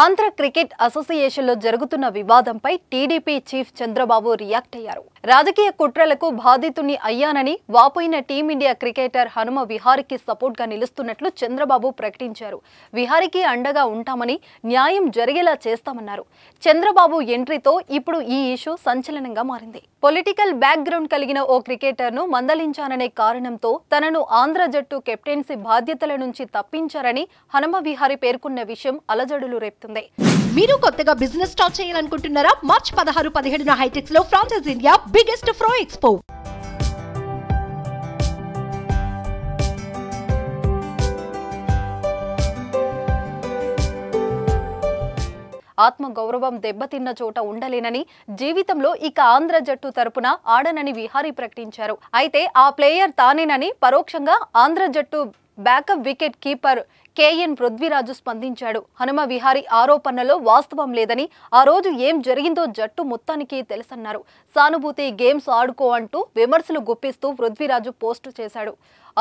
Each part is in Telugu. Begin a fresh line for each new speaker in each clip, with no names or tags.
ఆంధ్ర క్రికెట్ అసోసియేషన్లో జరుగుతున్న వివాదంపై టీడీపీ చీఫ్ చంద్రబాబు రియాక్ట్ అయ్యారు. రాజకీయ కుట్రలకు బాధితుని అయ్యానని వాపోయిన టీమిండియా క్రికెటర్ హనుమ విహారీకి సపోర్ట్ గా నిలుస్తున్నట్లు చంద్రబాబు ప్రకటించారు. విహారీకి అండగా ఉంటామని, న్యాయం జరిగేలా చేస్తామన్నారు. చంద్రబాబు ఎంట్రీతో ఇప్పుడు ఈ ఇష్యూ సంచలనంగా మారింది. పొలిటికల్ బ్యాక్గ్రౌండ్ కలిగిన ఓ క్రికెటర్ను మందలించాననే కారణంతో తనను ఆంధ్ర జట్టు కెప్టెన్సీ బాధ్యతల నుంచి తప్పించారని హనుమ విహారీ పేర్కొన్న విషయం అలజడులు రేపుతుంది.
మీరు కొత్తగా బిజినెస్ స్టార్ట్ చేయాలనుకుంటున్నారా? మార్చ్ 16-17న హైటెక్స్ లో ఫ్రాన్సెస్ ఇండియా బిగ్గెస్ట్ ఫ్రో ఎక్స్పో.
ఆత్మగౌరవం దెబ్బతిన్న చోట ఉండలేనని, జీవితంలో ఇక ఆంధ్ర జట్టు తరపున ఆడనని విహారీ ప్రకటించారు. అయితే ఆ ప్లేయర్ తానేనని పరోక్షంగా ఆంధ్ర జట్టు backup wicket keeper KN Prithviraj స్పందించాడు. హనుమ విహారీ ఆరోపణలో వాస్తవం లేదని, ఆ రోజు ఏం జరిగిందో జట్టు మొత్తానికి తెలుసన్నారు. సానుభూతి గేమ్స్ ఆడుకో అంటూ విమర్శలు గుప్పిస్తూ పృథ్వీరాజు పోస్టు చేశాడు.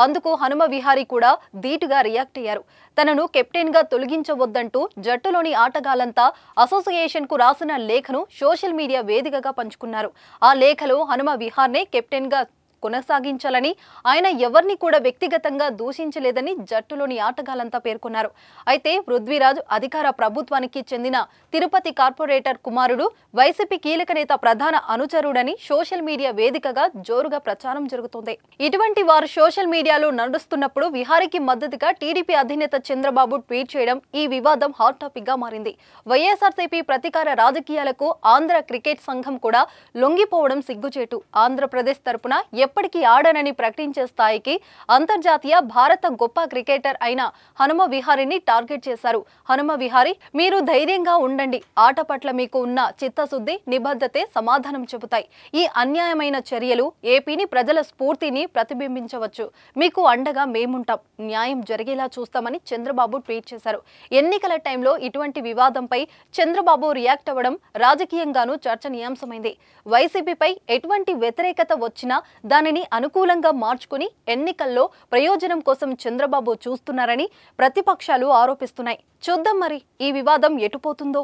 అందుకు హనుమ విహారీ కూడా ధీటుగా రియాక్ట్ అయ్యారు. తనను కెప్టెన్ గా తొలగించవద్దంటూ జట్టులోని ఆటగాళ్లంతా అసోసియేషన్ కు రాసిన లేఖను సోషల్ మీడియా వేదికగా పంచుకున్నారు. ఆ లేఖలో హనుమ విహార్నే కెప్టెన్ గా కొనసాగించాలని, ఆయన ఎవరిని కూడా వ్యక్తిగతంగా దూషించలేదని జట్టులోని ఆటగాళ్లంతా పేర్కొన్నారు. అయితే పృథ్వీరాజ్ అధికార ప్రభుత్వానికి చెందిన తిరుపతి కార్పొరేటర్ కుమారుడు, వైసీపీ కీలక నేత ప్రధాన అనుచరుడని సోషల్ మీడియా వేదికగా జోరుగా ప్రచారం జరుగుతోంది. ఇటువంటి వారు సోషల్ మీడియాలో నడుస్తున్నప్పుడు విహారీకి మద్దతుగా టీడీపీ అధినేత చంద్రబాబు ట్వీట్ చేయడం ఈ వివాదం హాట్ టాపిక్ గా మారింది. వైఎస్ఆర్సీపీ ప్రతీకార రాజకీయాలకు ఆంధ్ర క్రికెట్ సంఘం కూడా లొంగిపోవడం సిగ్గుచేటు. ఆంధ్రప్రదేశ్ తరపున ఎప్పటికీ ఆడనని ప్రకటించే స్థాయికి అంతర్జాతీయ భారత గొప్ప క్రికెటర్ అయిన హనుమ విహారీని టార్గెట్ చేశారు. హనుమ విహారీ, మీరు ధైర్యంగా ఉండండి. ఆట పట్ల మీకు ఉన్న చిత్తశుద్ధి, నిబద్ధతే సమాధానం చెబుతాయి. ఈ అన్యాయమైన చర్యలు ఏపీని, ప్రజల స్ఫూర్తిని ప్రతిబింబించవచ్చు. మీకు అండగా మేముంటాం. న్యాయం జరిగేలా చూస్తామని చంద్రబాబు ట్వీట్ చేశారు. ఎన్నికల టైంలో ఇటువంటి వివాదంపై చంద్రబాబు రియాక్ట్ అవ్వడం రాజకీయంగానూ చర్చనీయాంశమైంది. వైసీపీపై ఎటువంటి వ్యతిరేకత వచ్చినా దానిని అనుకూలంగా మార్చుకుని ఎన్నికల్లో ప్రయోజనం కోసం చంద్రబాబు చూస్తున్నారని ప్రతిపక్షాలు ఆరోపిస్తున్నాయి. చూద్దాం మరి ఈ వివాదం ఎటుపోతుందో.